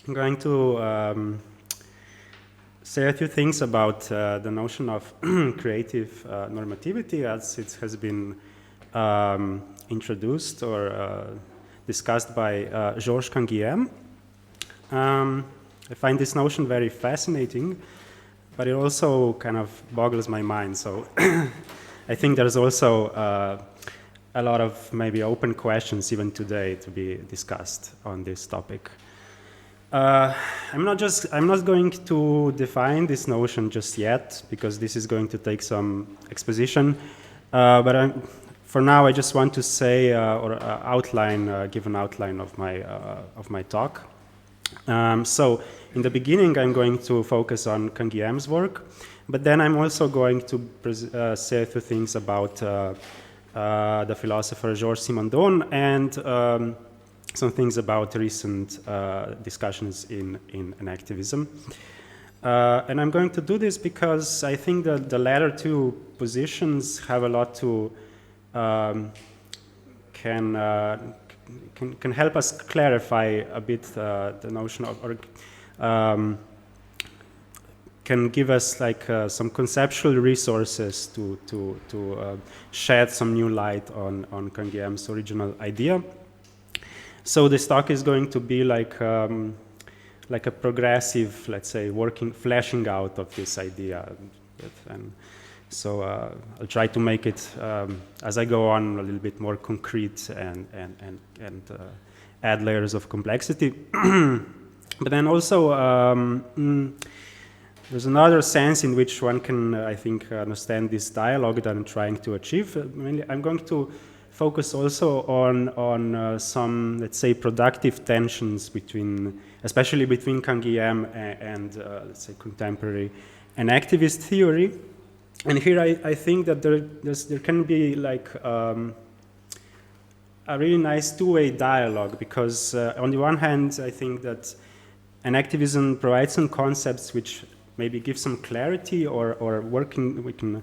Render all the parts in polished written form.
I'm going to say a few things about the notion of creative normativity as it has been introduced or discussed by Georges Canguilhem. I find this notion very fascinating, but it also kind of boggles my mind. So I think there's also a lot of maybe open questions even today to be discussed on this topic. I'm not going to define this notion just yet because this is going to take some exposition. But for now, I just want to say or give an outline of my talk. So in the beginning, I'm going to focus on Canguilhem's work, but then I'm also going to say a few things about the philosopher Georges Simondon and some things about recent discussions in enactivism. And I'm going to do this because I think that the latter two positions have a lot to can help us clarify a bit the notion of, or can give us like some conceptual resources to shed some new light on Canguilhem's original idea. So this talk is going to be like a progressive, let's say, fleshing out of this idea. And so I'll try to make it, as I go on, a little bit more concrete and add layers of complexity. But then also, there's another sense in which one can, I think, understand this dialogue that I'm trying to achieve. Mainly, I'm going to focus also on some, let's say, productive tensions especially between Canguilhem and let's say, contemporary enactivist theory. And here I think that there can be like a really nice two-way dialogue because on the one hand, I think that enactivism provides some concepts which maybe give some clarity or we can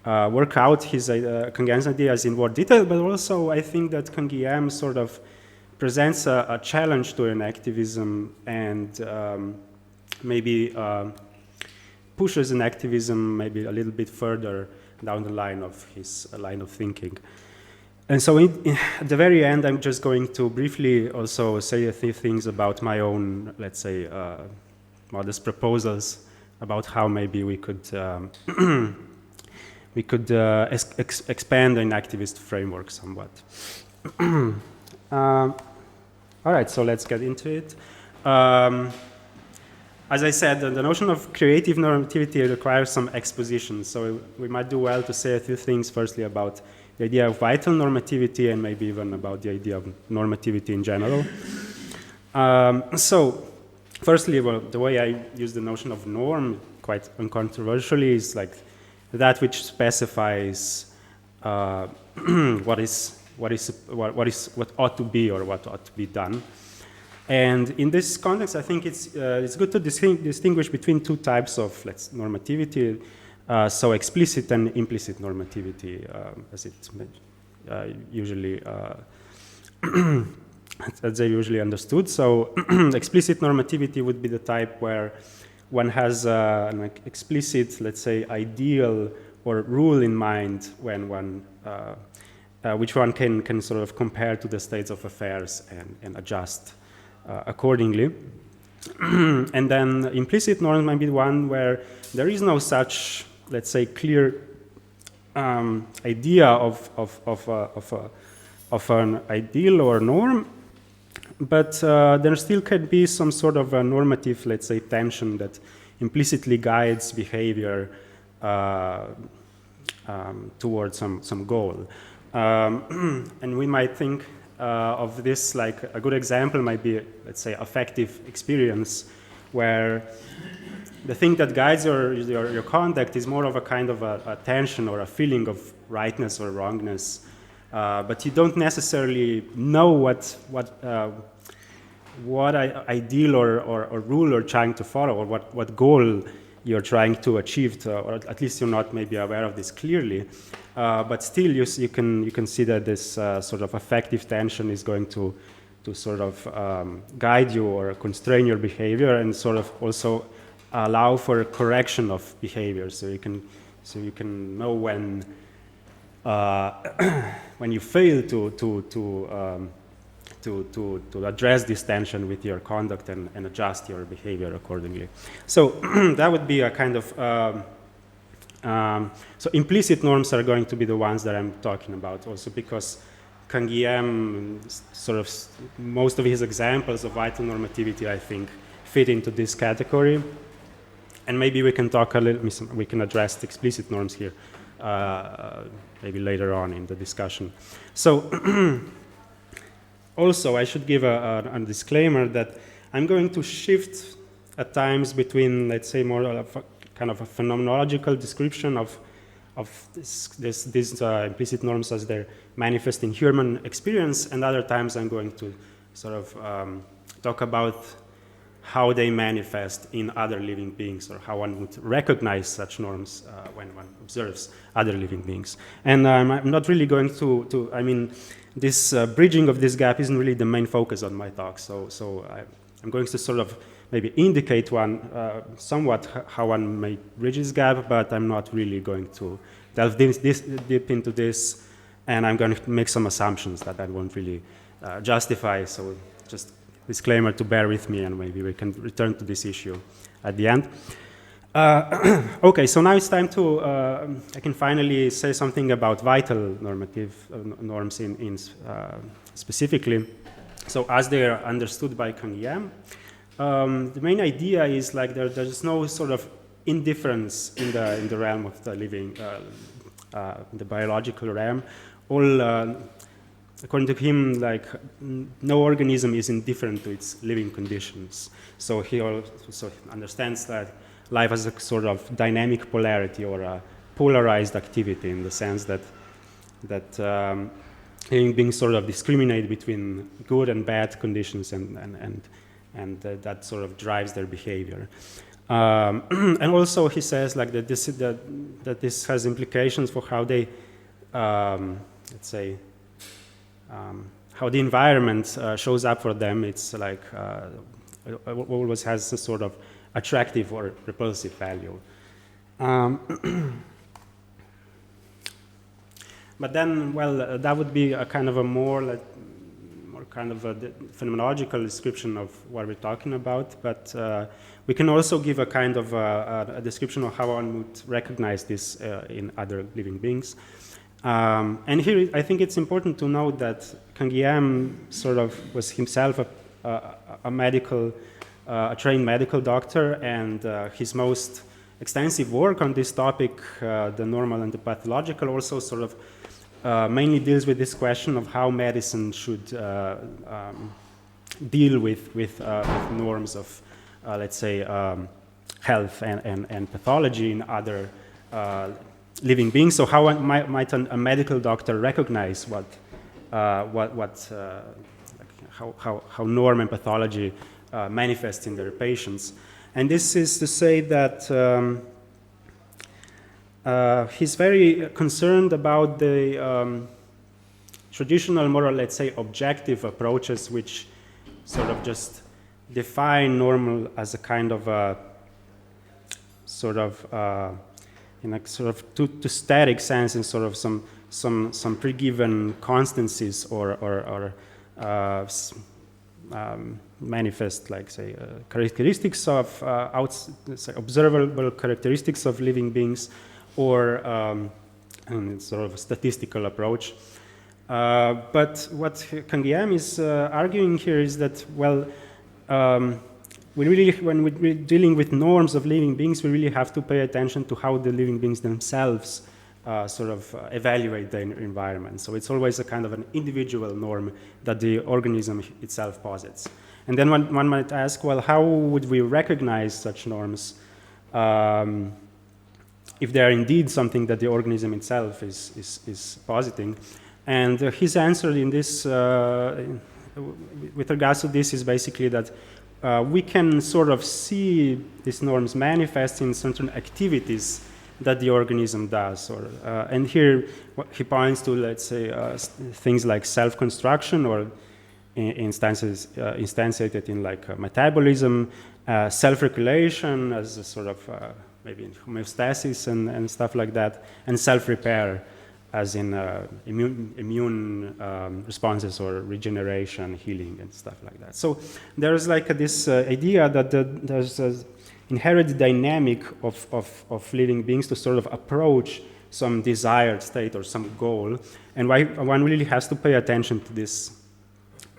work out his Canguilhem's ideas in more detail, but also I think that Canguilhem sort of presents a challenge to enactivism and maybe pushes enactivism maybe a little bit further down the line of his line of thinking. And so at the very end, I'm just going to briefly also say a few things about my own, let's say, modest proposals about how maybe we could expand the enactivist framework somewhat. All right, so let's get into it. As I said, the notion of creative normativity requires some exposition, so we might do well to say a few things firstly about the idea of vital normativity and maybe even about the idea of normativity in general. So firstly, well, the way I use the notion of norm quite uncontroversially is like that which specifies what ought to be or what ought to be done. And in this context, I think it's good to distinguish between two types of normativity, so explicit and implicit normativity, as it's usually as they usually understood. So explicit normativity would be the type where one has an explicit, let's say, ideal or rule in mind when one, which one can sort of compare to the states of affairs and adjust accordingly. And then implicit norm might be one where there is no such, let's say, clear idea of an ideal or norm, but there still can be some sort of a normative, let's say, tension that implicitly guides behavior towards some goal. And we might think of this like a good example might be, let's say, affective experience, where the thing that guides your conduct is more of a kind of a tension or a feeling of rightness or wrongness, but you don't necessarily know what ideal or rule you're trying to follow or what goal you're trying to achieve, or at least you're not maybe aware of this clearly. But still, you can see that this sort of affective tension is going to sort of guide you or constrain your behavior, and sort of also allow for correction of behavior, so you can know when when you fail to address this tension with your conduct and adjust your behavior accordingly. So that would be a kind of so implicit norms are going to be the ones that I'm talking about, also because Canguilhem, sort of most of his examples of vital normativity, I think, fit into this category. And maybe we can talk a little, we can address the explicit norms here, maybe later on in the discussion. So also, I should give a disclaimer that I'm going to shift at times between, let's say, more of a kind of a phenomenological description of these implicit norms as they're manifest in human experience, and other times I'm going to sort of talk about how they manifest in other living beings, or how one would recognize such norms when one observes other living beings. And I'm not really going to I mean, this bridging of this gap isn't really the main focus on my talk, so I'm going to sort of maybe indicate one somewhat how one may bridge this gap, but I'm not really going to delve deep into this, and I'm going to make some assumptions that I won't really justify, so just disclaimer to bear with me, and maybe we can return to this issue at the end. Okay, so now it's time to, I can finally say something about vital normative norms in specifically. So as they are understood by Canguilhem, the main idea is like there's no sort of indifference in the realm of the living, the biological realm. All, according to him, like no organism is indifferent to its living conditions. So he also understands that life has a sort of dynamic polarity, or a polarized activity, in the sense that living beings sort of discriminate between good and bad conditions, and that sort of drives their behavior. And also he says like that this has implications for how they, let's say, how the environment shows up for them. It's like always has a sort of attractive or repulsive value. But then, well, that would be a kind of a more kind of a phenomenological description of what we're talking about. But we can also give a kind of a description of how one would recognize this in other living beings. And here, I think it's important to note that Canguilhem sort of was himself a trained medical doctor, and his most extensive work on this topic, the normal and the pathological, also sort of mainly deals with this question of how medicine should deal with norms of, let's say, health and pathology in other living beings. So how might a medical doctor recognize how norm and pathology manifest in their patients? And this is to say that he's very concerned about the traditional, more or let's say, objective approaches, which sort of just define normal as a kind of a sort of in a sort of to static sense, in sort of some pre-given constancies or manifest, like, say, characteristics of say, observable characteristics of living beings, or and sort of a statistical approach. But what Canguilhem is arguing here is that, well, when we're dealing with norms of living beings, we really have to pay attention to how the living beings themselves sort of evaluate the environment. So it's always a kind of an individual norm that the organism itself posits. And then one might ask, well, how would we recognize such norms if they are indeed something that the organism itself is positing? And his answer in this, with regards to this, is basically that we can sort of see these norms manifest in certain activities that the organism does. And here he points to, let's say, things like self-construction, or instantiated in like metabolism, self-regulation as a sort of maybe homeostasis and stuff like that, and self-repair as in immune responses or regeneration, healing, and stuff like that. So there's like this idea that there's an inherent dynamic of living beings to sort of approach some desired state or some goal, and why one really has to pay attention to this,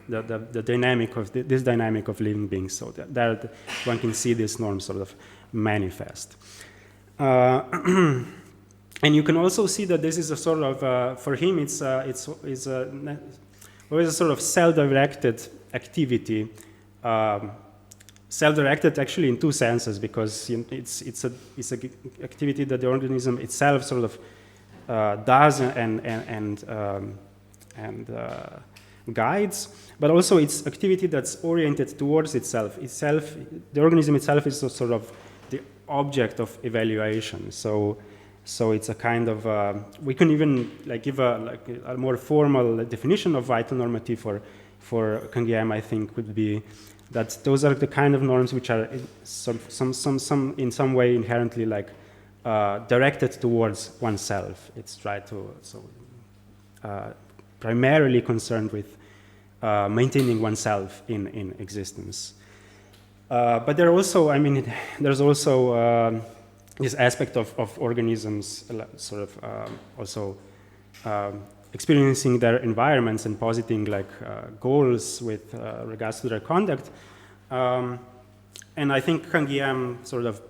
the dynamic of this dynamic of living beings, so that one can see this norm sort of manifest. And you can also see that this is a sort of, for him, it's always a sort of self-directed activity. Self-directed actually in two senses, because it's an activity that the organism itself sort of does and guides, but also it's activity that's oriented towards itself. The organism itself is sort of the object of evaluation. So it's a kind of, we can even like give a more formal definition of vital normative for Canguilhem, I think, would be that those are the kind of norms which are in some way inherently like directed towards oneself. It's primarily concerned with maintaining oneself in existence. But there are also, I mean, there's also this aspect of organisms sort of also experiencing their environments and positing like goals with regards to their conduct. And I think Canguilhem sort of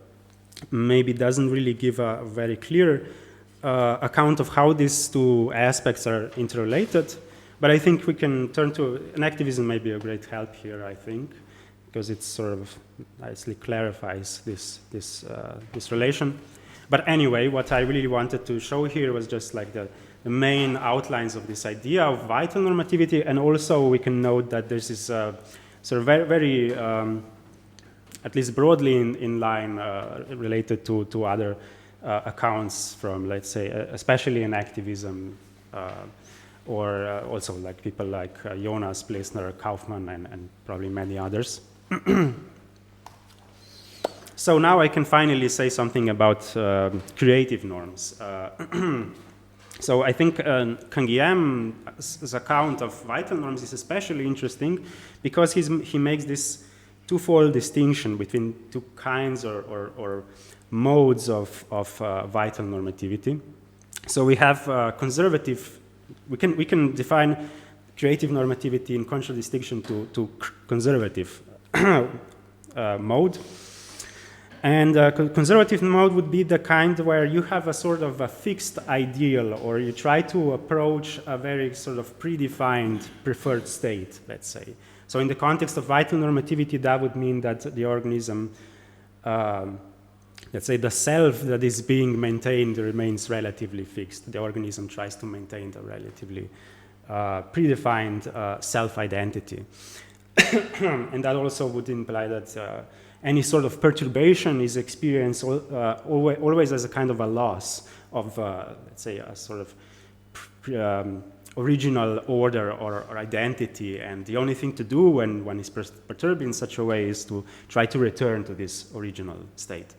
maybe doesn't really give a very clear account of how these two aspects are interrelated, but I think we can turn to enactivism may be a great help here, I think, because it sort of nicely clarifies this relation. But anyway, what I really wanted to show here was just like the main outlines of this idea of vital normativity, and also we can note that this is sort of very at least broadly in line related to other accounts from, let's say, especially in activism, or also like people like Jonas, Plesner, Kaufmann, and probably many others. So now I can finally say something about creative norms. So I think Canguilhem's account of vital norms is especially interesting because he makes this twofold distinction between two kinds or modes of vital normativity. So we have conservative. We can define creative normativity in contradistinction to conservative mode. And conservative mode would be the kind where you have a sort of a fixed ideal, or you try to approach a very sort of predefined preferred state, let's say. So in the context of vital normativity, that would mean that the organism, let's say the self that is being maintained remains relatively fixed. The organism tries to maintain the relatively predefined self-identity. And that also would imply that any sort of perturbation is experienced always as a kind of a loss of, let's say, a sort of original order or identity. And the only thing to do when one is perturbed in such a way is to try to return to this original state.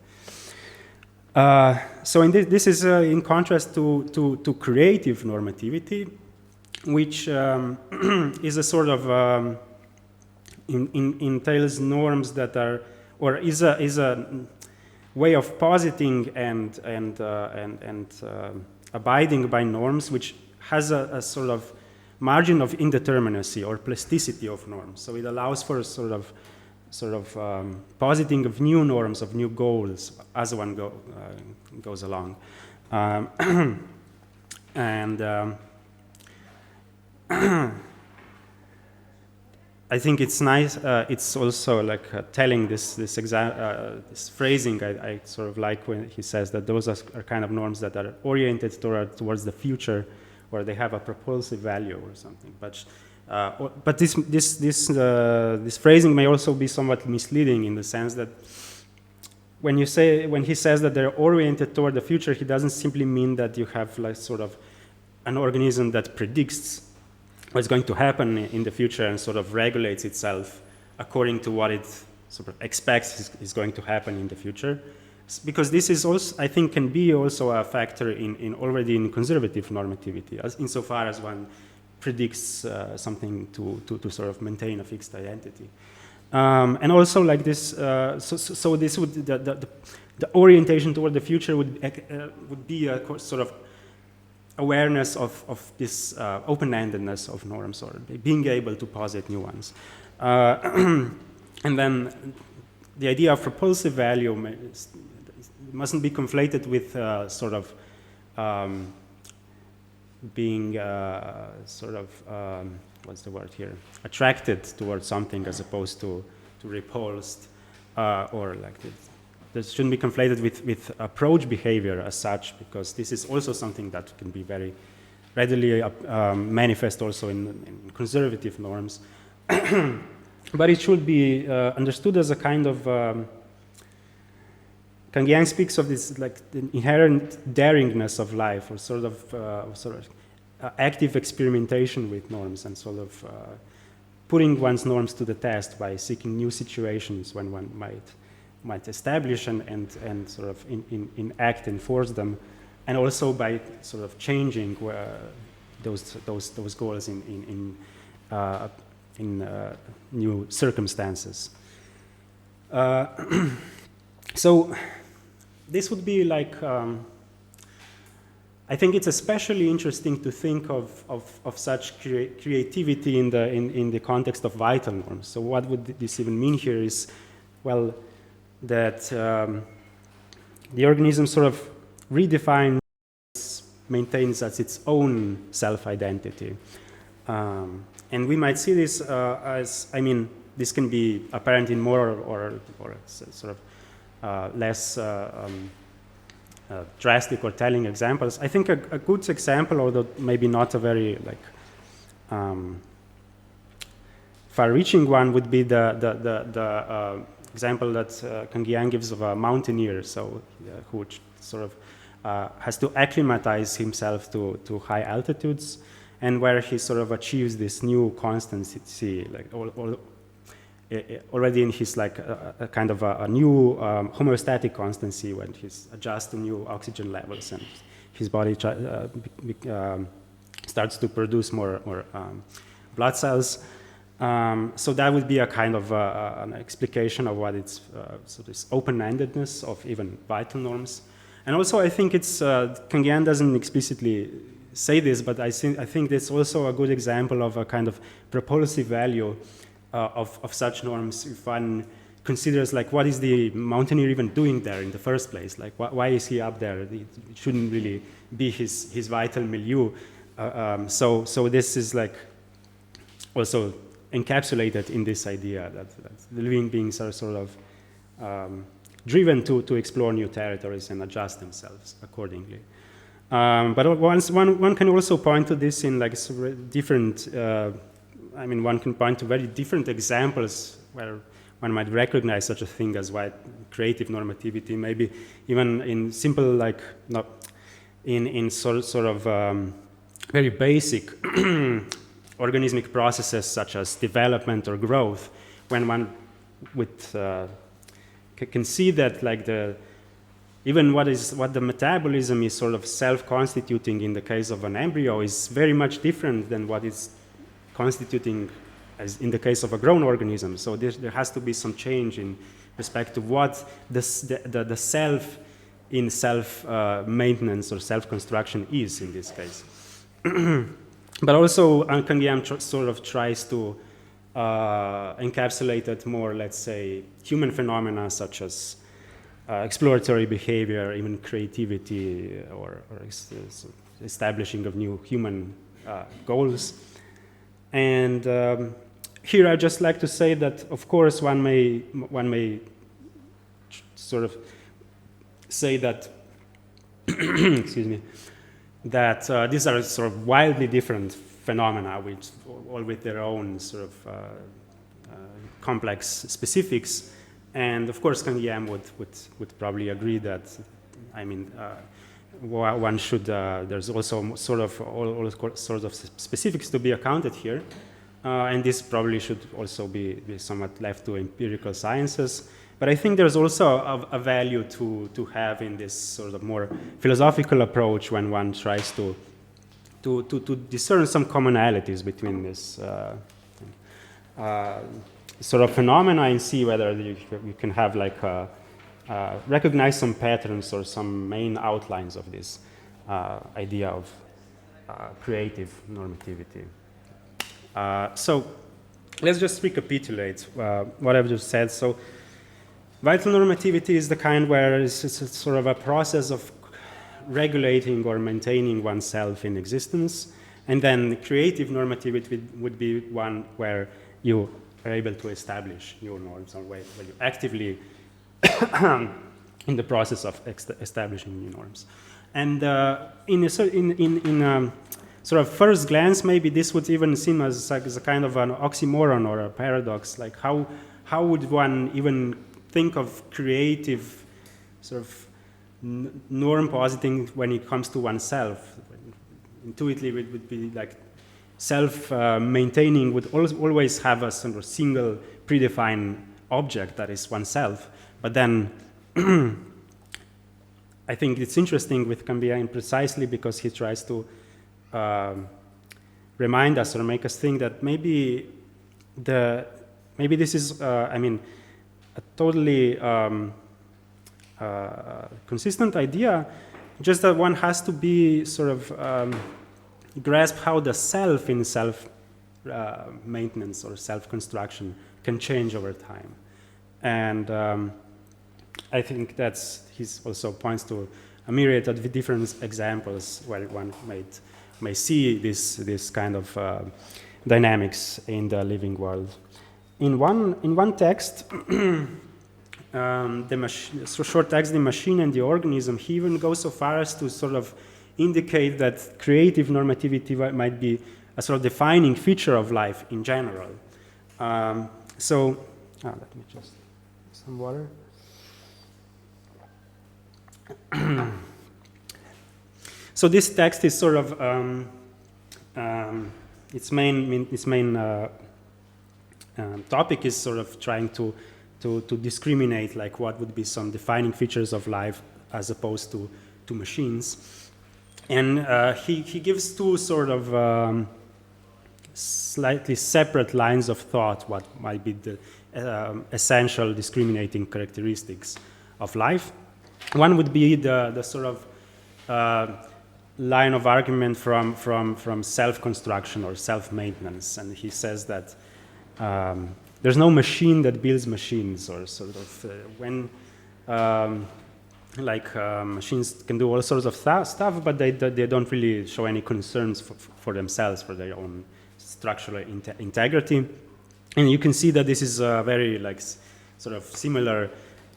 So this is in contrast to creative normativity, which is a sort of entails norms that are, or is a way of positing and abiding by norms which has a sort of margin of indeterminacy or plasticity of norms. So it allows for a sort of positing of new norms, of new goals as one goes along. I think it's nice. It's also like telling this phrasing. I sort of like when he says that those are kind of norms that are oriented towards the future, or they have a propulsive value or something. But this phrasing may also be somewhat misleading in the sense that when he says that they're oriented toward the future, he doesn't simply mean that you have like sort of an organism that predicts what's going to happen in the future and sort of regulates itself according to what it sort of expects is going to happen in the future. Because this is also, I think, can be also a factor already in conservative normativity, as insofar as one predicts something to sort of maintain a fixed identity. And also like this, so this would, the orientation toward the future would be a sort of awareness of this open-endedness of norms, or being able to posit new ones. And then the idea of propulsive value mustn't be conflated with sort of being sort of, what's the word here? Attracted towards something as opposed to repulsed, or like this shouldn't be conflated with approach behavior as such, because this is also something that can be very readily manifest also in conservative norms. But it should be understood as a kind of, Canguilhem speaks of this like the inherent daringness of life, or sort of active experimentation with norms, and sort of putting one's norms to the test by seeking new situations when one might establish and sort of enact, enforce them, and also by sort of changing those goals in new circumstances. So this would be like, I think it's especially interesting to think of such creativity in the context of vital norms. So what would this even mean here is, well, that the organism sort of redefines, maintains as its own self-identity. And we might see this as, I mean, this can be apparent in more or sort of less drastic or telling examples. I think a good example, although maybe not a very like far-reaching one, would be the example that Canguilhem gives of a mountaineer, so who sort of has to acclimatize himself to high altitudes, and where he sort of achieves this new constancy, like already in his like a kind of a new homeostatic constancy when he's adjusts to new oxygen levels and his body starts to produce more blood cells. So that would be a kind of an explication of what it's so this open-endedness of even vital norms. And also I think it's Canguilhem doesn't explicitly say this, but I think that's also a good example of a kind of propulsive value of such norms, if one considers like what is the mountaineer even doing there in the first place? Like why is he up there? It shouldn't really be his vital milieu. So this is like also encapsulated in this idea that the living beings are sort of driven to explore new territories and adjust themselves accordingly. But one can also point to this in like different, I mean, one can point to very different examples where one might recognize such a thing as creative normativity, maybe even in simple, like, not in sort of very basic organismic processes such as development or growth, when one can see that like even what the metabolism is sort of self-constituting in the case of an embryo is very much different than what is constituting as in the case of a grown organism. So there has to be some change in respect to what the self in self-maintenance or self-construction is in this case. But also Canguilhem sort of tries to encapsulate it more, let's say, human phenomena such as exploratory behavior, even creativity, or establishing of new human goals. And here I'd just like to say that, of course, one may sort of say that, excuse me, that these are sort of wildly different phenomena, which all with their own sort of complex specifics. And of course, Canguilhem would probably agree that, I mean, one should, there's also sort of all sorts of specifics to be accounted here. And this probably should also be somewhat left to empirical sciences. But I think there's also a value to have in this sort of more philosophical approach when one tries to discern some commonalities between this sort of phenomena and see whether you can have like recognize some patterns or some main outlines of this idea of creative normativity. So let's just recapitulate what I've just said. So vital normativity is the kind where it's sort of a process of regulating or maintaining oneself in existence. And then creative normativity would be one where you are able to establish new norms or where you actively in the process of establishing new norms. And in a sort of first glance, maybe this would even seem as a kind of an oxymoron or a paradox. Like how would one even think of creative sort of norm positing when it comes to oneself? Intuitively, it would be like self-maintaining would always have a sort of single predefined object that is oneself. But then I think it's interesting with Canguilhem precisely because he tries to remind us or make us think that maybe this is, I mean, a totally consistent idea, just that one has to be sort of grasp how the self in self maintenance or self-construction can change over time. And I think he also points to a myriad of different examples where one may see this kind of dynamics in the living world. In one text, short text, The Machine and the Organism, he even goes so far as to sort of indicate that creative normativity might be a sort of defining feature of life in general. Let me just some water. So this text is sort of its main topic is sort of trying to discriminate like what would be some defining features of life as opposed to machines, and he gives two sort of slightly separate lines of thought what might be the essential discriminating characteristics of life. One would be the sort of line of argument from self-construction or self-maintenance, and he says that there's no machine that builds machines, or sort of when machines can do all sorts of stuff, but they don't really show any concerns for themselves, for their own structural integrity. And you can see that this is a very like sort of similar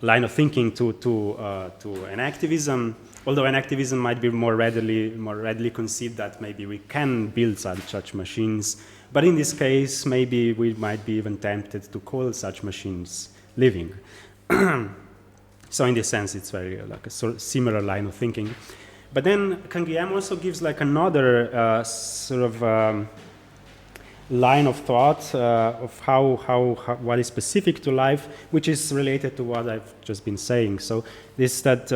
line of thinking to enactivism, although enactivism might be more readily concede that maybe we can build such machines. But in this case, maybe we might be even tempted to call such machines living. So in this sense, it's very like a sort of similar line of thinking. But then Canguilhem also gives like another sort of line of thought of how what is specific to life, which is related to what I've just been saying. So this that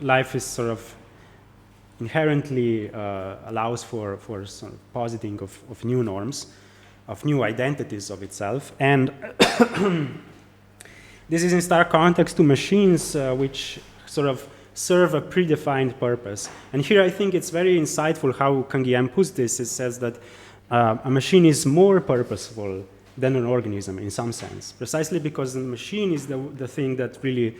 life is sort of inherently allows for sort of positing of new norms, of new identities of itself. And this is in stark context to machines which sort of serve a predefined purpose. And here I think it's very insightful how Canguilhem puts this. It says that a machine is more purposeful than an organism in some sense, precisely because the machine is the thing that really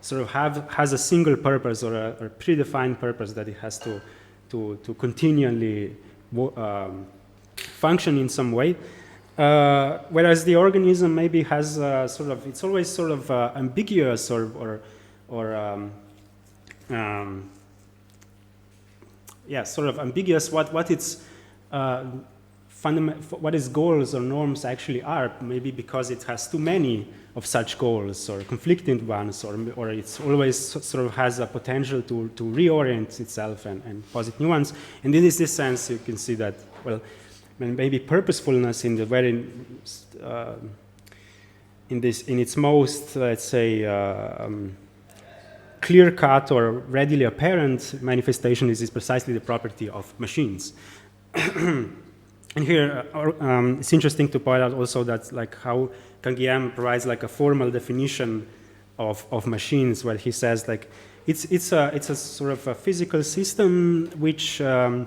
sort of has a single purpose or a predefined purpose that it has to continually function in some way. Whereas the organism maybe has sort of, it's always sort of ambiguous or sort of ambiguous what its what its goals or norms actually are, maybe because it has too many of such goals or conflicting ones, or it's always sort of has a potential to reorient itself and posit new ones. And in this sense, you can see that, well, maybe purposefulness in the very in its most, let's say, clear-cut or readily apparent manifestation is precisely the property of machines. And here, it's interesting to point out also that, like, how Canguilhem provides like a formal definition of machines, where he says, like, it's a sort of a physical system which a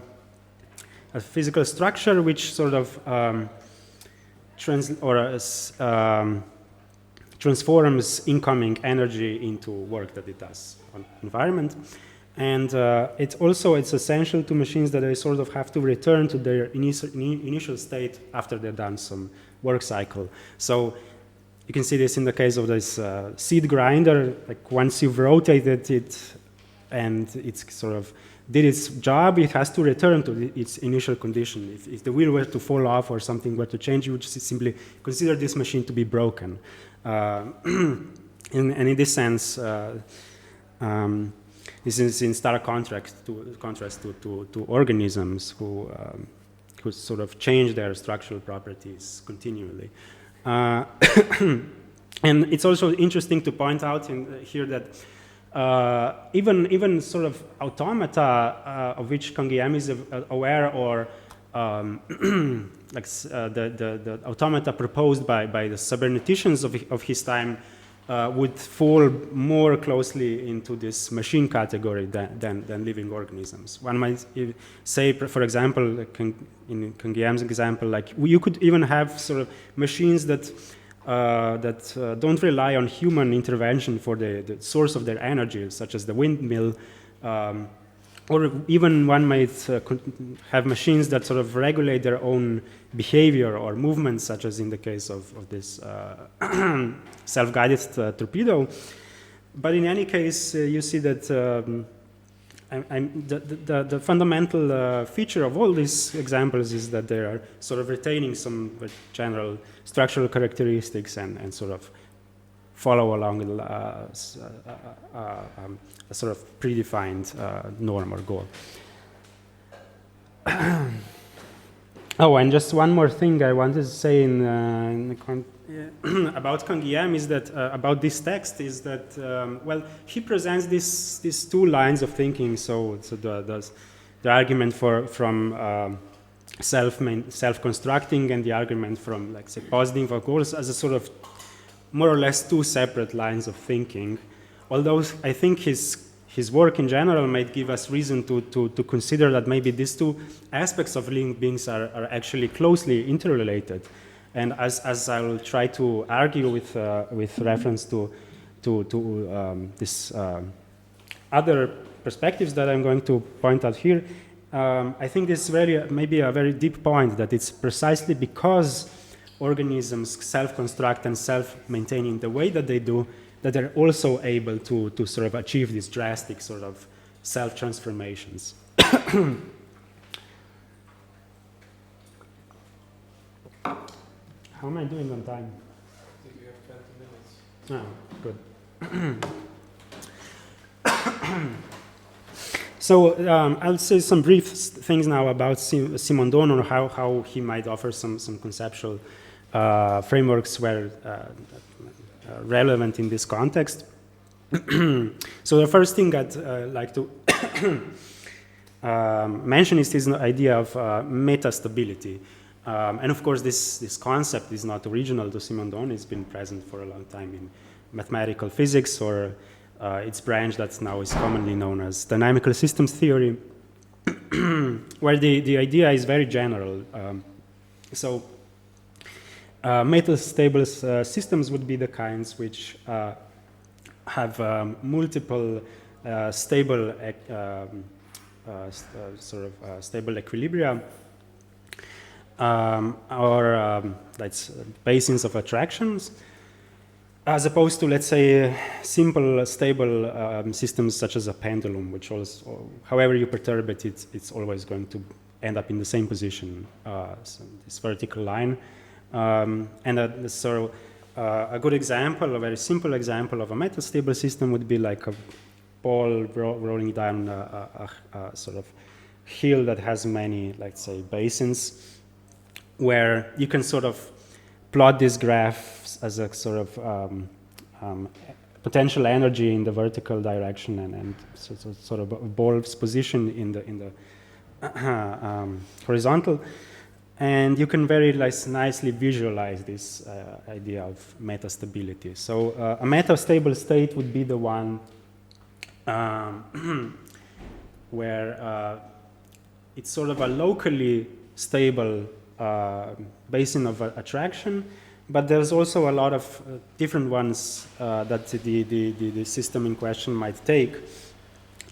physical structure which sort of transforms incoming energy into work that it does on environment. And it's essential to machines that they sort of have to return to their initial state after they've done some work cycle. So you can see this in the case of this seed grinder. Like, once you've rotated it and it's sort of did its job, it has to return to its initial condition. If the wheel were to fall off or something were to change, you would just simply consider this machine to be broken. And in this sense, this is in stark contrast to organisms who sort of change their structural properties continually. And it's also interesting to point out here that even sort of automata of which Canguilhem is aware, or like the automata proposed by the cyberneticians of his time, would fall more closely into this machine category than living organisms. One might say, for example, in Canguilhem's example, like, you could even have sort of machines that don't rely on human intervention for the source of their energy, such as the windmill, or even one might have machines that sort of regulate their own behavior or movements, such as in the case of this self-guided torpedo. But in any case, you see that the fundamental feature of all these examples is that they are sort of retaining some general structural characteristics and sort of follow along a sort of predefined norm or goal. Oh, and just one more thing I wanted to say about Canguilhem is that about this text is that well, he presents these two lines of thinking. So the argument from self-constructing and the argument from, like, say, positing for goals as a sort of more or less two separate lines of thinking. Although I think his work in general might give us reason to consider that maybe these two aspects of living beings are actually closely interrelated. And as I will try to argue with reference to this other perspectives that I'm going to point out here, I think this is maybe a very deep point, that it's precisely because organisms self-construct and self-maintain in the way that they do, that they're also able to sort of achieve these drastic sort of self-transformations. How am I doing on time? I think we have 20 minutes. Oh, good. So I'll say some brief things now about Simondon, or how he might offer some conceptual frameworks were relevant in this context. So the first thing I'd like to mention is this idea of metastability. And of course, this concept is not original to Simondon. It's been present for a long time in mathematical physics, or its branch that now is commonly known as dynamical systems theory, where the idea is very general. So metastable systems would be the kinds which have multiple stable stable equilibria, or that's basins of attractions, as opposed to, let's say, simple stable systems such as a pendulum, which also, however you perturb it, it's always going to end up in the same position, so this vertical line. And so a good example, a very simple example of a metastable system would be like a ball rolling down a sort of hill that has many, let's say, basins, where you can sort of plot these graphs as a sort of potential energy in the vertical direction and sort of a ball's position in the horizontal. And you can very nicely visualize this idea of metastability. So a metastable state would be the one where it's sort of a locally stable basin of attraction, but there's also a lot of different ones that the system in question might take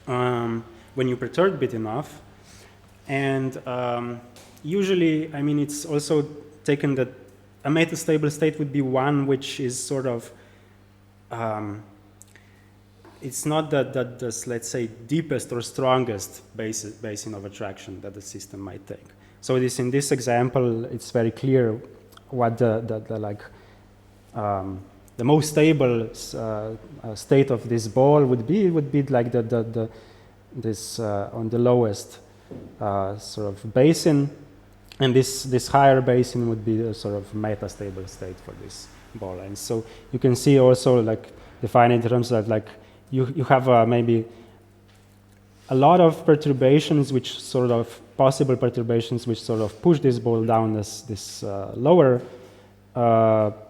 when you perturb it enough. And usually, I mean, it's also taken that a metastable state would be one which is sort of, it's not that this, let's say, deepest or strongest basin of attraction that the system might take. So in this example, it's very clear what the most stable state of this ball would be. It would be like this on the lowest sort of basin. And this higher basin would be a sort of metastable state for this ball. And so you can see also like defined in terms of like you have maybe a lot of perturbations, which sort of possible perturbations, which sort of push this ball down this lower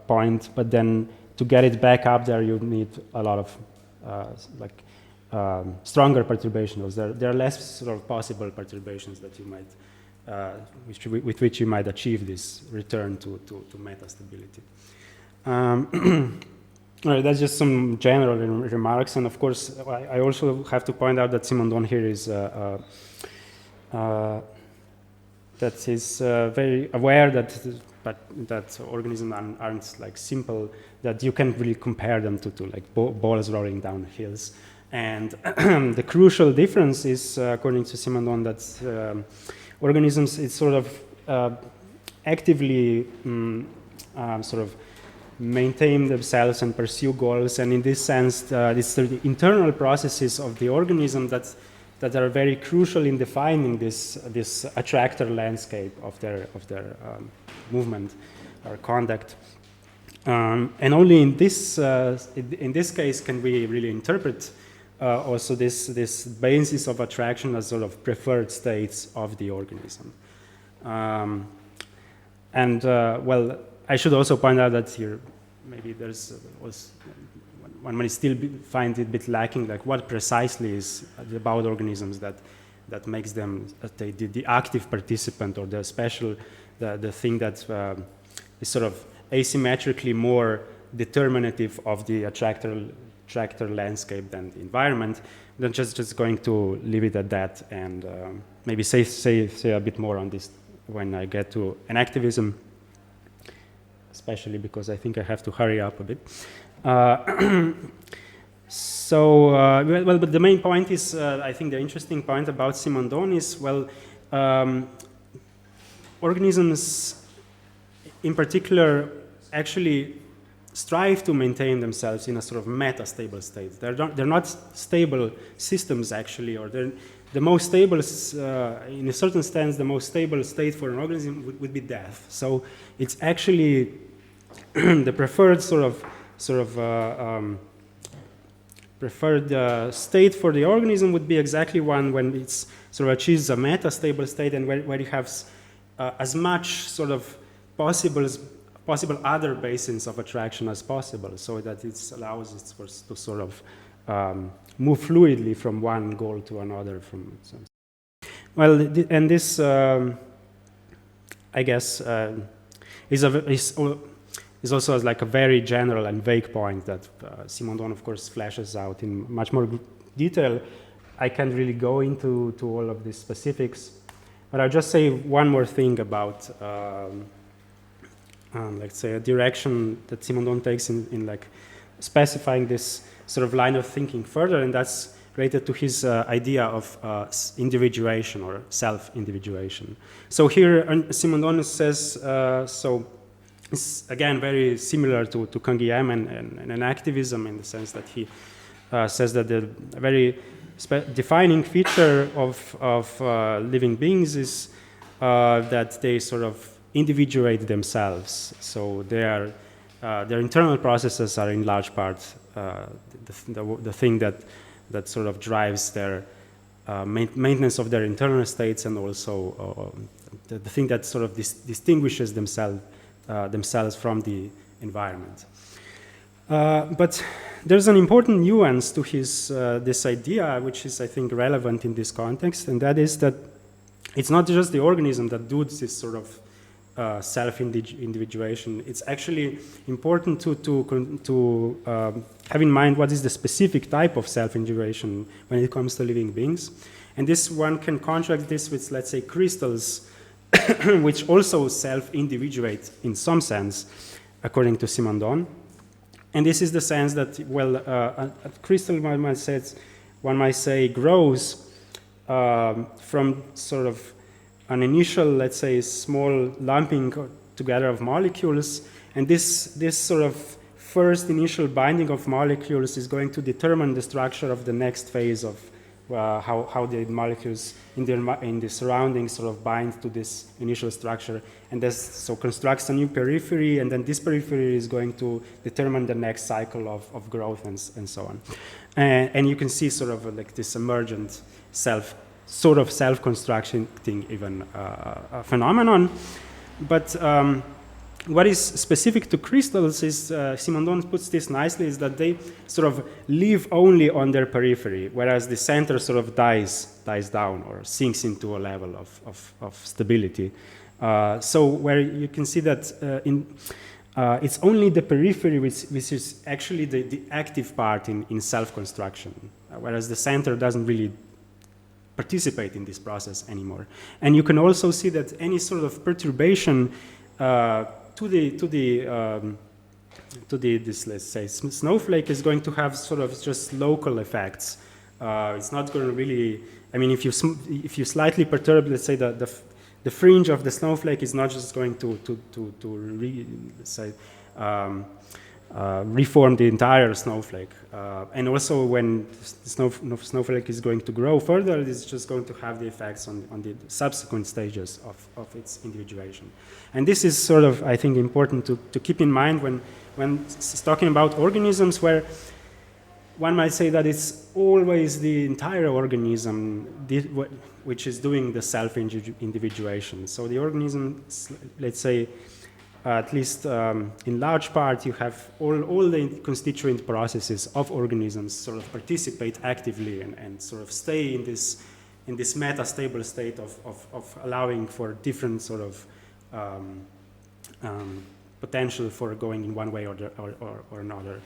point. But then to get it back up there, you need a lot of stronger perturbations. There are less sort of possible perturbations that you might. With which you might achieve this return to metastability. That's just some general remarks, and of course, I also have to point out that Simondon here is very aware that organisms aren't like simple, that you can really compare them to like balls rolling down hills, and the crucial difference is, according to Simondon, that organisms, it's sort of actively sort of maintain themselves and pursue goals, and in this sense, it's the internal processes of the organism that are very crucial in defining this attractor landscape of their movement or conduct. And only in this case can we really interpret also this basis of attraction as sort of preferred states of the organism. Well, I should also point out that here maybe one might still find it a bit lacking, like what precisely is about organisms that makes them the active participant, or the special, the thing that is sort of asymmetrically more determinative of the attractor landscape than the environment. Then just going to leave it at that, and maybe say a bit more on this when I get to enactivism, especially because I think I have to hurry up a bit. But the main point is, I think the interesting point about Simondon is, well, organisms in particular actually strive to maintain themselves in a sort of metastable state. They're not stable systems actually, or the most stable, in a certain sense, the most stable state for an organism would be death. So it's actually the preferred preferred state for the organism would be exactly one when it's sort of achieves a metastable state, and where you have as much sort of possible other basins of attraction as possible, so that it allows it to sort of move fluidly from one goal to another. Well, and this, I guess, is also like a very general and vague point that Simondon, of course, flashes out in much more detail. I can't really go into all of these specifics, but I'll just say one more thing about, let's say, a direction that Simondon takes in like specifying this sort of line of thinking further, and that's related to his idea of individuation or self-individuation. So here Simondon says, is again very similar to Canguilhem and enactivism, in the sense that he says that the very defining feature of living beings is that they sort of individuate themselves. So their internal processes are in large part the thing that sort of drives their maintenance of their internal states, and also the thing that sort of distinguishes themselves from the environment. But there's an important nuance to this idea, which is, I think, relevant in this context, and that is that it's not just the organism that does this sort of self-individuation. It's actually important to have in mind what is the specific type of self-individuation when it comes to living beings. And this one can contrast this with, let's say, crystals, which also self-individuate in some sense, according to Simondon. And this is the sense that, well, a crystal, one might say, grows from sort of an initial, let's say, small lumping together of molecules, and this sort of first initial binding of molecules is going to determine the structure of the next phase of how the molecules in the surroundings sort of bind to this initial structure, and this so constructs a new periphery, and then this periphery is going to determine the next cycle of growth and so on. And you can see sort of like this emergent self-constructing even phenomenon. But what is specific to crystals is, Simondon puts this nicely, is that they sort of live only on their periphery, whereas the center sort of dies down or sinks into a level of stability. So where you can see that it's only the periphery which is actually the active part in self-construction, whereas the center doesn't really participate in this process anymore. And you can also see that any sort of perturbation to this, let's say, snowflake is going to have sort of just local effects. It's not going to really, I mean, if you slightly perturb, let's say, the fringe of the snowflake is not just going to reform the entire snowflake. And also when the snowflake is going to grow further, it's just going to have the effects on the subsequent stages of its individuation. And this is sort of, I think, important to keep in mind when talking about organisms, where one might say that it's always the entire organism which is doing the self-individuation. So the organism, let's say, at least in large part, you have all the constituent processes of organisms sort of participate actively and sort of stay in this meta-stable state of allowing for different sort of potential for going in one way or another.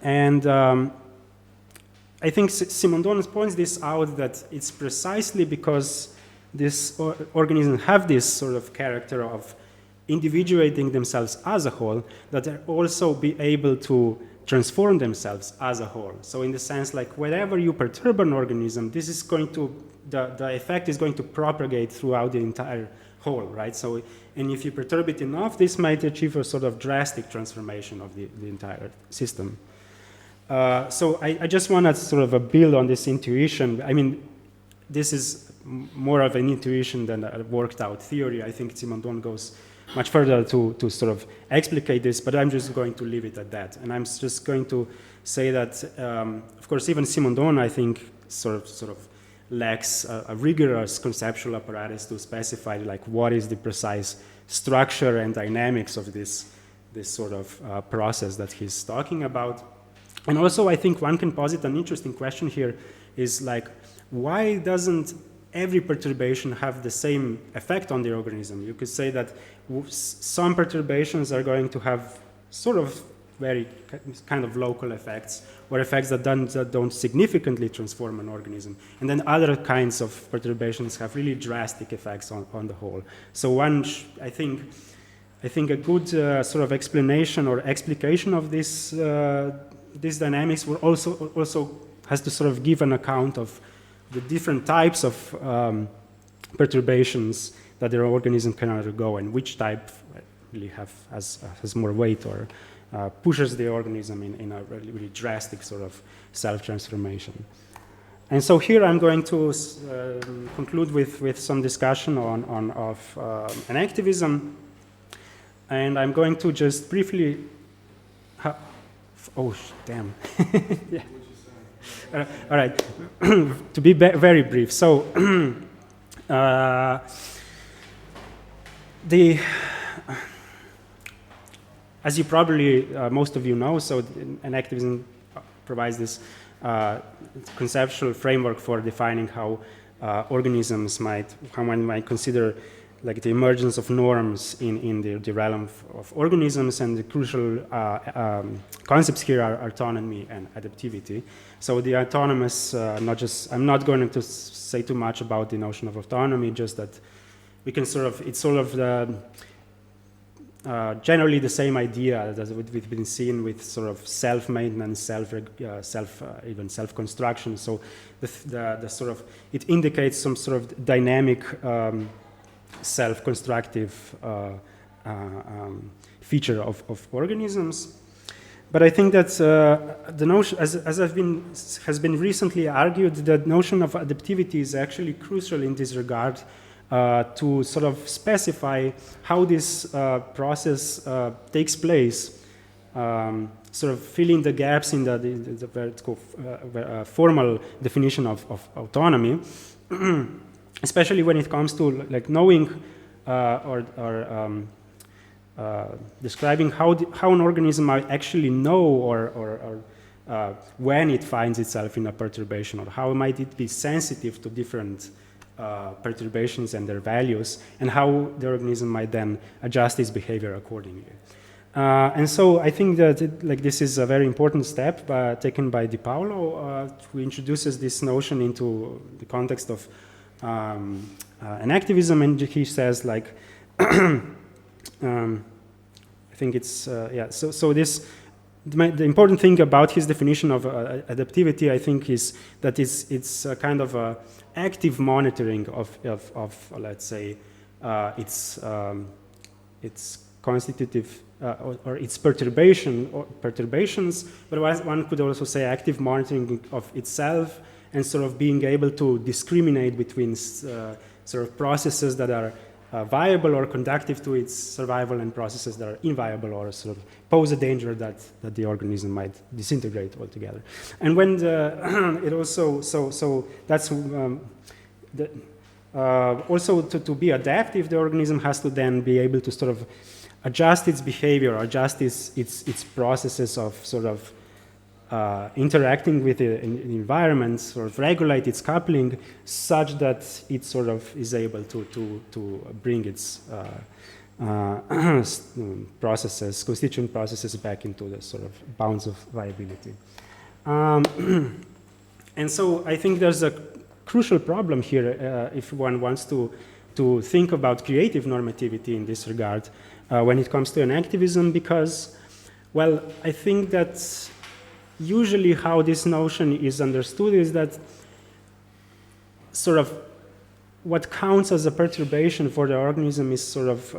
And I think Simondon points this out, that it's precisely because these organisms have this sort of character of individuating themselves as a whole, that they also be able to transform themselves as a whole. So in the sense, like, whenever you perturb an organism, this is going to, the effect is going to propagate throughout the entire whole, right? So, and if you perturb it enough, this might achieve a sort of drastic transformation of the entire system. So I just want to sort of build on this intuition. I mean, this is more of an intuition than a worked out theory. I think Simondon goes much further to sort of explicate this, but I'm just going to leave it at that. And I'm just going to say that, of course, even Simondon, I think, sort of lacks a rigorous conceptual apparatus to specify, like, what is the precise structure and dynamics of this sort of process that he's talking about. And also, I think one can posit an interesting question here is, like, why doesn't every perturbation have the same effect on the organism? You could say that some perturbations are going to have sort of very kind of local effects, or effects that don't significantly transform an organism. And then other kinds of perturbations have really drastic effects on the whole. So I think a good sort of explanation or explication of this these dynamics will also has to sort of give an account of the different types of perturbations that the organism can undergo, and which type really has more weight or pushes the organism in a really drastic sort of self-transformation. And so here I'm going to conclude with some discussion of enactivism, and I'm going to just briefly. Oh, damn! Yeah. All right. To be very brief, so as you probably most of you know, so enactivism provides this conceptual framework for defining how how one might consider like the emergence of norms in the realm of organisms, and the crucial concepts here are autonomy and adaptivity. So the autonomous, I'm not going to say too much about the notion of autonomy, just that we can it's sort of the generally the same idea that we've been seeing with sort of self-maintenance, even self-construction. So the sort of, it indicates some sort of dynamic self-constructive feature of organisms. But I think that the notion, as has been recently argued, the notion of adaptivity is actually crucial in this regard, to sort of specify how this process takes place, sort of filling the gaps in the formal definition of autonomy, especially when it comes to like knowing or describing how an organism might actually know or when it finds itself in a perturbation, or how might it be sensitive to different perturbations and their values, and how the organism might then adjust its behavior accordingly. And so I think that this is a very important step taken by Di Paolo, who introduces this notion into the context of enactivism, and he says like, I think it's, so the important thing about his definition of adaptivity, I think, is that it's a kind of a active monitoring of let's say, its constitutive or its perturbations, but one could also say active monitoring of itself, and sort of being able to discriminate between sort of processes that are viable or conducive to its survival, and processes that are inviable or sort of pose a danger that the organism might disintegrate altogether. And when it also, so that's also to be adaptive, the organism has to then be able to sort of adjust its behavior, adjust its processes of sort of interacting with the environment, sort of regulate its coupling, such that it sort of is able to bring its constituent processes back into the sort of bounds of viability. And so I think there's a crucial problem here if one wants to think about creative normativity in this regard when it comes to enactivism, because, well, I think that usually how this notion is understood is that sort of what counts as a perturbation for the organism is sort of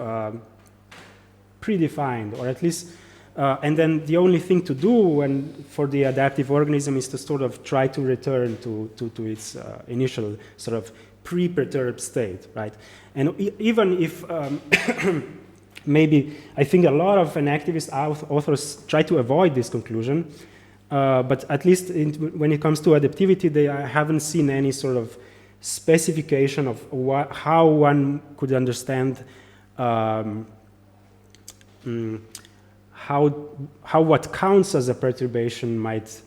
predefined, or at least, and then the only thing to do for the adaptive organism is to sort of try to return to its initial sort of pre-perturbed state, right? And even if maybe I think a lot of enactivist authors try to avoid this conclusion, but at least when it comes to adaptivity, I haven't seen any sort of specification of how one could understand how what counts as a perturbation might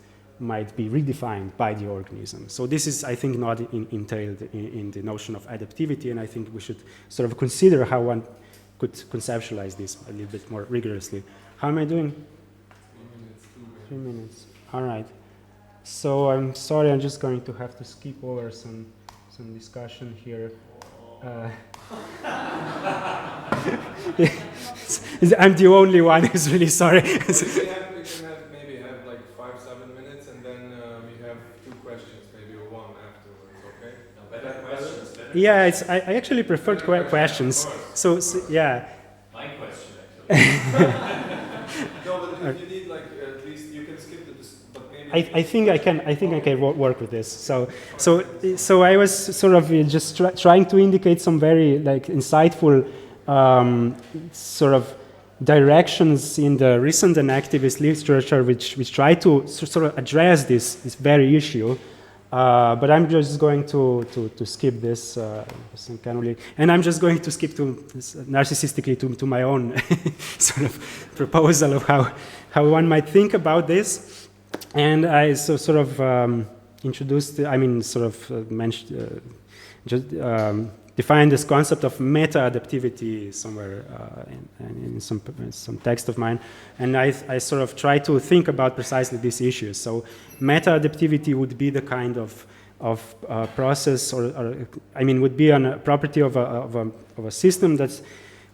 be redefined by the organism. So this is, I think, not entailed in the notion of adaptivity, and I think we should sort of consider how one could conceptualize this a little bit more rigorously. How am I doing? 3 minutes, 3 minutes. All right. So I'm sorry, I'm just going to have to skip over some discussion here. I'm the only one who's really sorry. we can maybe have like 5-7 minutes, and then we have 2 questions, maybe, or one afterwards, okay? Better questions. Better Yeah, I actually preferred questions. So yeah. My question, actually. No, but if you need, like, at least you can skip the, but maybe. I think I can work with this. So I was sort of just trying to indicate some very like insightful sort of directions in the recent enactivist literature, which try to sort of address this very issue. But I'm just going to skip this, and I'm just going to skip to narcissistically to my own sort of proposal of how one might think about this. And I sort of introduced, mentioned, defined this concept of meta-adaptivity somewhere in some text of mine. And I sort of try to think about precisely these issues. So meta-adaptivity would be the kind of process, would be a property of a system that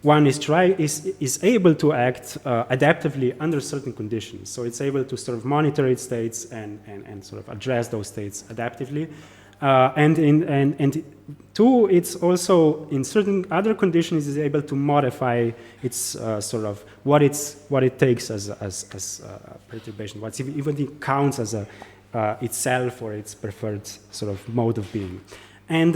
one is able to act adaptively under certain conditions. So it's able to sort of monitor its states and sort of address those states adaptively. And two, it's also in certain other conditions is able to modify its sort of what it takes as perturbation, what even it counts as itself or its preferred sort of mode of being. And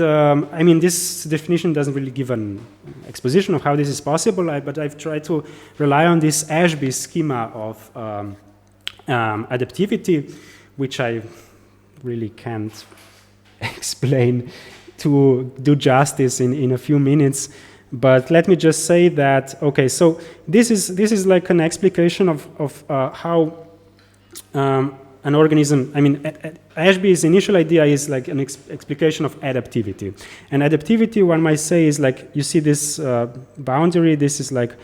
this definition doesn't really give an exposition of how this is possible, but I've tried to rely on this Ashby schema of adaptivity, which I really can't explain to do justice in a few minutes. But let me just say that, okay, so this is like an explication of how an organism, Ashby's initial idea is like an explication of adaptivity. And adaptivity, one might say, is like, you see this boundary, this is like,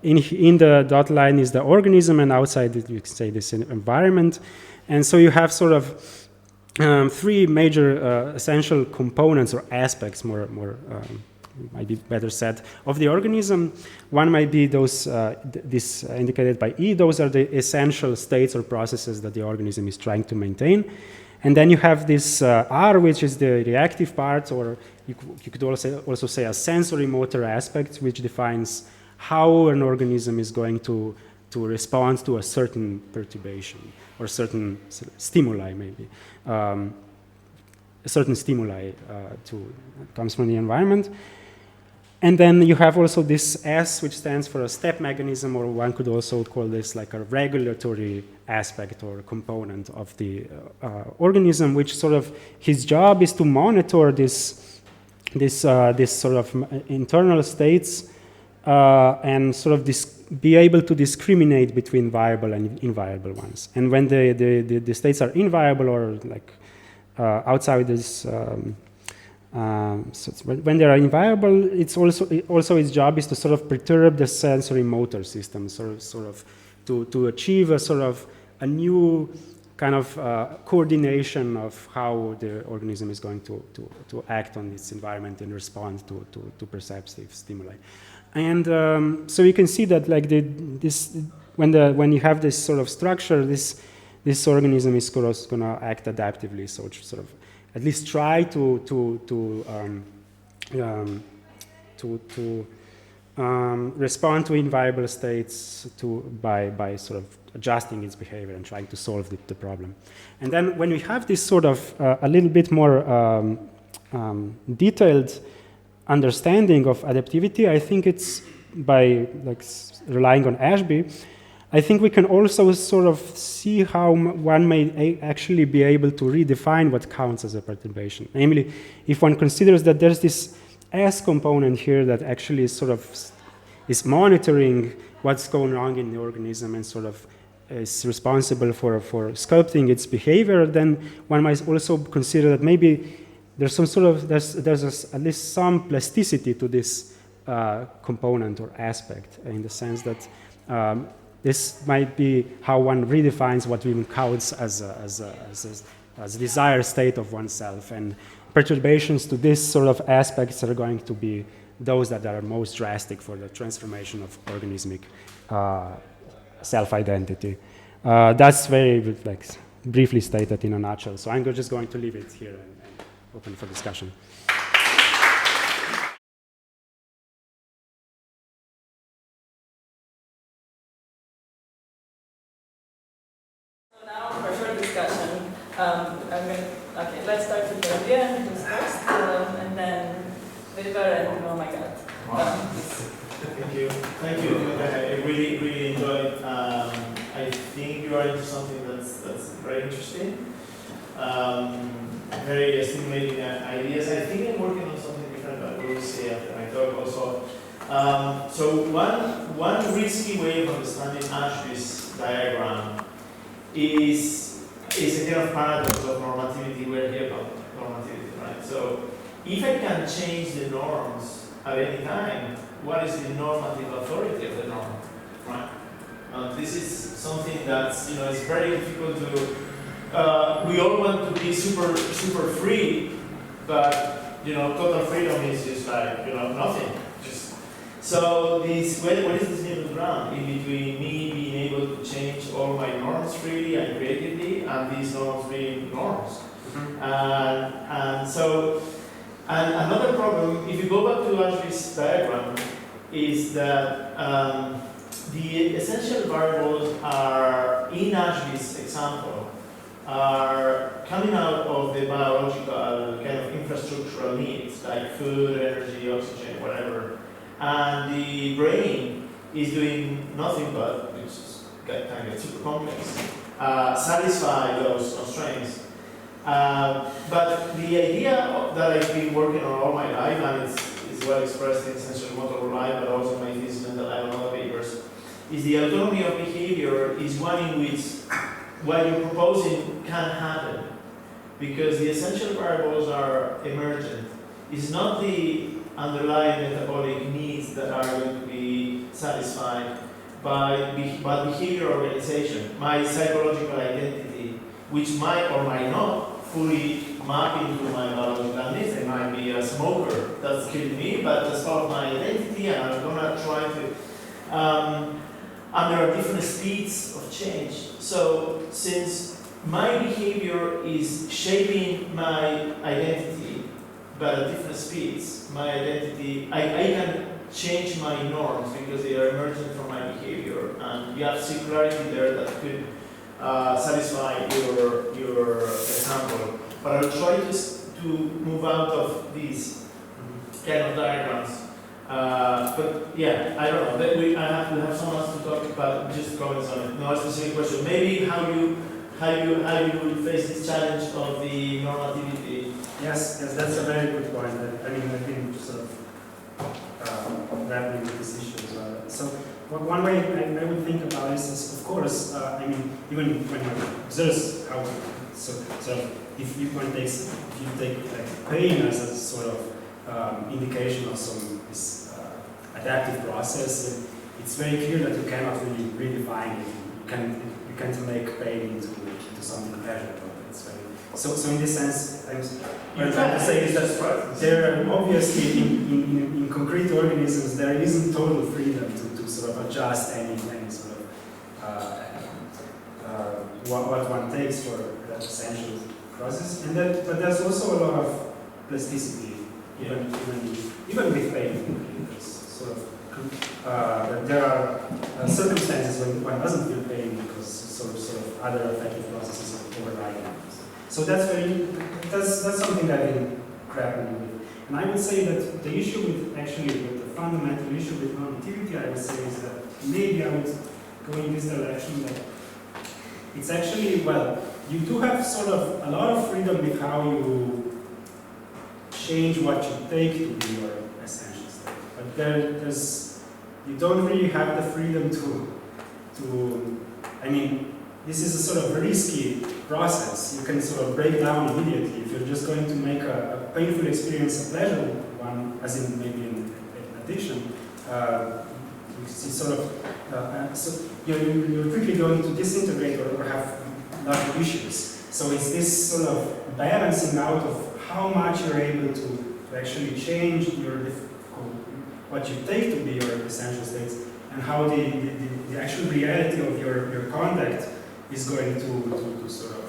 in the dot line is the organism, and outside you can say this environment. And so you have sort of three major essential components or aspects, might be better said, of the organism. One might be those, this indicated by E, those are the essential states or processes that the organism is trying to maintain. And then you have this R, which is the reactive part, or you could also say a sensory motor aspect, which defines how an organism is going to respond to a certain perturbation or certain stimuli, maybe. A certain stimuli comes from the environment. And then you have also this S, which stands for a step mechanism, or one could also call this like a regulatory aspect or component of the organism, which sort of, his job is to monitor this sort of internal states and sort of be able to discriminate between viable and inviable ones. And when the states are inviable or like outside this, so when they are inviable, it's also its job is to sort of perturb the sensory motor system, sort of to achieve a sort of a new kind of coordination of how the organism is going to act on its environment and respond to perceptive stimuli. And so you can see that like when you have this sort of structure, this organism is going to act adaptively, so it's sort of at least try to respond to inviable states by sort of adjusting its behavior and trying to solve the problem. And then when we have this sort of a little bit more detailed understanding of adaptivity, I think it's by like relying on Ashby, I think we can also sort of see how one may actually be able to redefine what counts as a perturbation. Namely, if one considers that there's this S component here that actually is monitoring what's going on in the organism and sort of is responsible for sculpting its behavior, then one might also consider that maybe there's some sort of, there's at least some plasticity to this component or aspect, in the sense that this might be how one redefines what even counts as a desired state of oneself. And perturbations to this sort of aspects are going to be those that are most drastic for the transformation of organismic self-identity. That's very briefly stated in a nutshell. So I'm just going to leave it here and open for discussion. Now for a short discussion, okay, let's start with the idea, who's first, and then Gilbert and oh my god. Thank you. Thank you. I really enjoyed it. I think you are into something that's very interesting. Very stimulating ideas. I think I'm working on something different, but we'll see after my talk also. So one risky way of understanding Ashby's diagram is a kind of paradox of normativity. We're here about normativity, right? So if I can change the norms at any time, what is the normative authority of the norm, right? This is something that's, it's very difficult to. We all want to be super free, but total freedom is just like nothing. So this, what is this middle ground in between me being able to change all my norms freely and creatively, and these norms being norms? And another problem, if you go back to Ashby's diagram, is that the essential variables are, in Ashby's example, are coming out of the biological kind of infrastructural needs, like food, energy, oxygen, whatever. And the brain is doing nothing but, which is kind of get super complex, satisfy those constraints. But the idea that I've been working on all my life, and it's well expressed in Sensory Motor Life, but also my thesis and other papers, is the autonomy of behavior is one in which what you're proposing can happen, because the essential variables are emergent. It's not the underlying metabolic needs that are going to be satisfied by behavior organization, my psychological identity, which might or might not fully map into my biological needs. I might be a smoker, that's killing me, but that's part of my identity, and I'm gonna try to. And there are different speeds of change. So since my behavior is shaping my identity, but at different speeds, my identity, I can change my norms because they are emergent from my behavior, and you have circularity there that could satisfy your example. But I'll try to move out of these kind of diagrams. But yeah, I don't know. I have to have someone else to talk about, just comments on it. No specific question. Maybe how you would face this challenge of the normativity. Yes, that's a very good point. I mean, I've been sort of grappling with this issue as well. So one way I would think about this is, of course, I mean, even when one observes how, so if you take like pain as a sort of indication of some this adaptive process, it's very clear that you cannot really redefine it. You can't make pain into something pleasurable. It's very, so in this sense, what I'm trying to say is that there are obviously in concrete organisms there isn't total freedom to sort of adjust any sort of what one takes for that essential process, but there's also a lot of plasticity. Even with pain, it's sort of there are circumstances when one doesn't feel pain because sort of other affective processes override it. So that's something I've been grappling with, and I would say that the issue with the fundamental issue with normativity, I would say, is that maybe I would go in this direction that it's actually, well, you do have sort of a lot of freedom with how you change what you take to be your essential state. But you don't really have the freedom to I mean, this is a sort of risky process. You can sort of break down immediately if you're just going to make a painful experience a pleasurable one, as in maybe in addiction. It's sort of, so you're quickly going to disintegrate or have large issues. So it's this sort of balancing out of how much you're able to actually change what you take to be your essential states, and how the actual reality of your conduct is going to sort of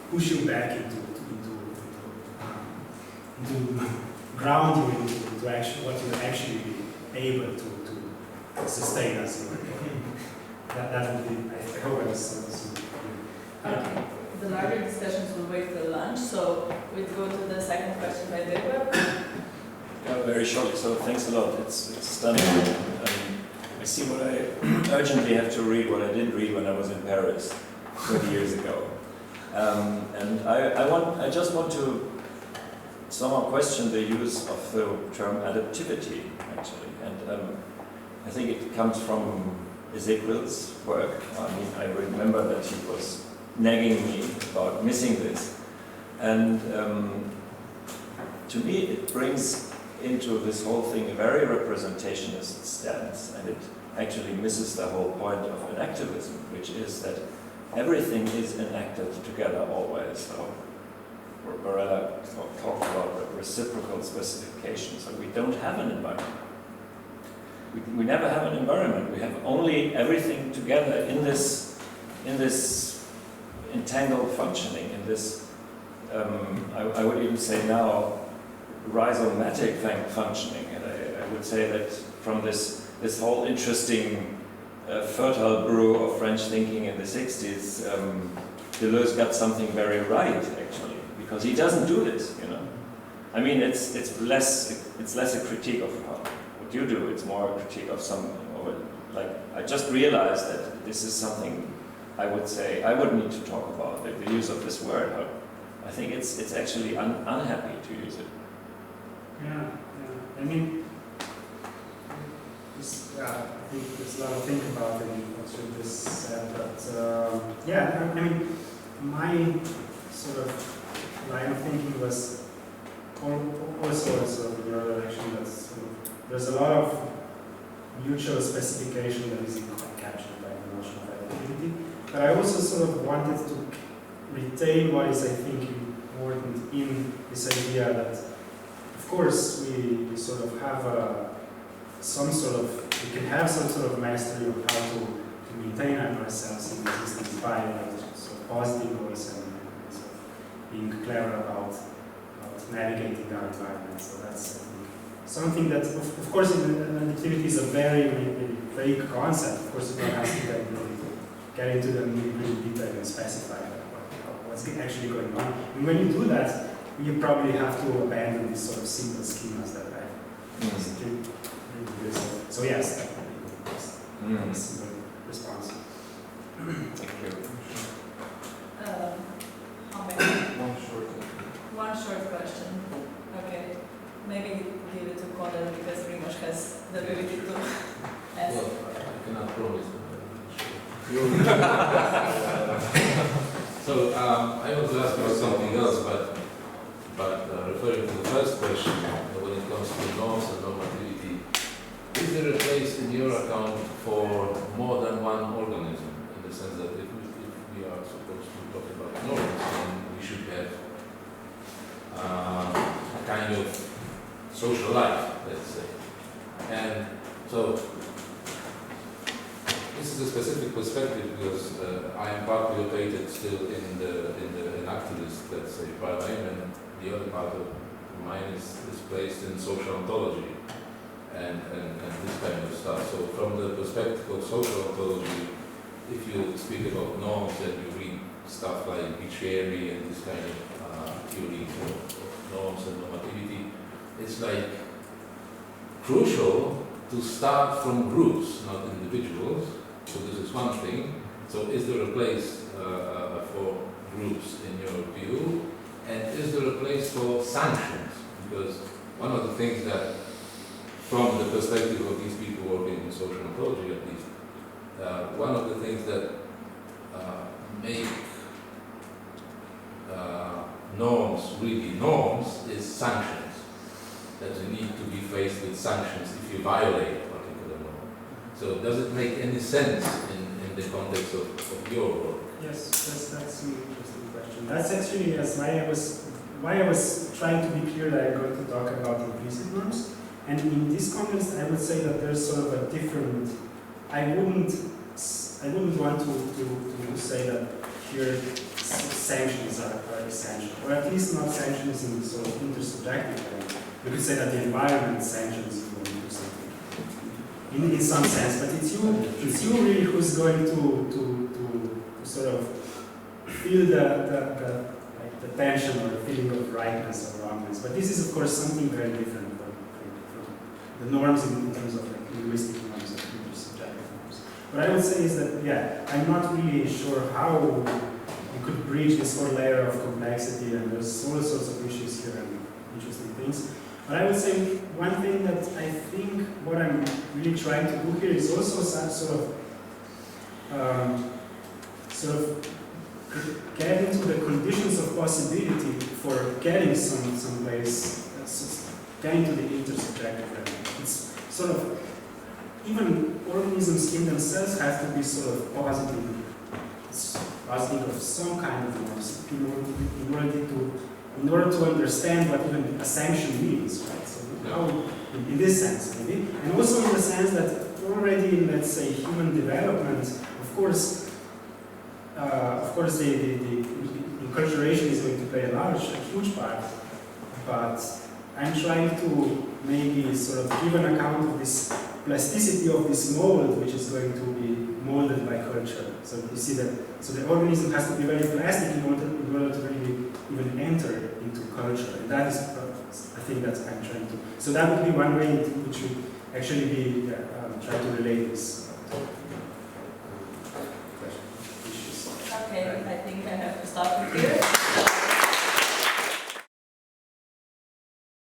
push you back into ground you into actually what you actually be able to sustain as you work. That would be, I hope I was Okay. The larger discussions will wait till lunch, so we'll go to the second question by Gilbert. Yeah, very shortly, so thanks a lot. It's stunning. I see what I urgently have to read, what I didn't read when I was in Paris 20 years ago. And I just want to somehow question the use of the term adaptivity, actually. And I think it comes from Ezequiel's work. I mean, I remember that he was nagging me about missing this. And to me, it brings into this whole thing a very representationist stance, and it actually misses the whole point of enactivism, which is that everything is enacted together always. So Barella talked about reciprocal specification, so we don't have an environment. We never have an environment. We have only everything together in this entangled functioning, in this, I would even say now, rhizomatic functioning. And I would say that from this whole interesting fertile brew of French thinking in the 60s, Deleuze got something very right, actually, because he doesn't do this, you know. I mean, it's less a critique of what you do. It's more a critique of like, I just realized that this is something I would say I would need to talk about, the use of this word. I think it's actually unhappy to use it. Yeah. I mean, I think there's a lot to think about in what you just said, but I mean, my sort of line of thinking was also in your direction. That's there's a lot of mutual specification that is captured by the notion of adaptivity, but I also sort of wanted to retain what is, I think, important in this idea that, of course, we sort of have we can have some sort of mastery of how to maintain ourselves in existence by sort of positive voice and sort of being clever about navigating our environment. So that's, I think, something that, of course, enactivity is a very vague concept. Of course, you don't have to get into the nitty-gritty detail and specify what's actually going on. And when you do that, you probably have to abandon these sort of simple schemas that I So yes, definitely. Simple response. Thank you. One short question. Okay. Maybe give it to Conor because Rimosh has the ability to ask. Well, I cannot promise. So I want to ask about something else, but referring to the first question, when it comes to norms and normativity, is there a place in your account for more than one organism? In the sense that if we are supposed to talk about norms, then we should have a kind of social life, let's say. And so this is a specific perspective because I am partly located still in the enactivist, let's say, paradigm, and the other part of mine is placed in social ontology and this kind of stuff. So from the perspective of social ontology, if you speak about norms and you read stuff like Bicchieri and this kind of theory of norms and normativity, it's like crucial to start from groups, not individuals. So this is one thing. So is there a place for groups in your view? And is there a place for sanctions? Because one of the things that, from the perspective of these people working in social ontology at least, one of the things that make norms really norms is sanctions. That you need to be faced with sanctions if you violate a particular norm. So does it make any sense in the context of your work? Yes, that's an interesting question. That's actually why I was trying to be clear that I'm going to talk about implicit norms. And in this context, I would say that there's sort of a different. I wouldn't want to say that here sanctions are essential, or at least not sanctions in sort of intersubjective way. We could say that the environment sanctions you into something, in some sense, but it's you really who's going to sort of feel the tension or the feeling of rightness or wrongness. But this is, of course, something very different from the norms in terms of like linguistic norms or intersubjective norms. What I would say is that, yeah, I'm not really sure how you could bridge this whole layer of complexity, and there's all sorts of issues here and interesting things. But I would say one thing that I think what I'm really trying to do here is also some sort of get into the conditions of possibility for getting some ways, getting to the intersubjective level. It's sort of, even organisms in themselves have to be sort of positive of some kind of norms in order to understand what even a sanction means, right? So how, in this sense, maybe, and also in the sense that already in, let's say, human development, of course, the enculturation is going to play a huge part, but I'm trying to maybe sort of give an account of this plasticity of this mold, which is going to be molded by culture. So you see that, so the organism has to be very plastic in order to really even enter into culture, and that is, I think that's what I'm trying to. So that would be one way in which we actually be try to relate this. Okay, I think I have to stop here.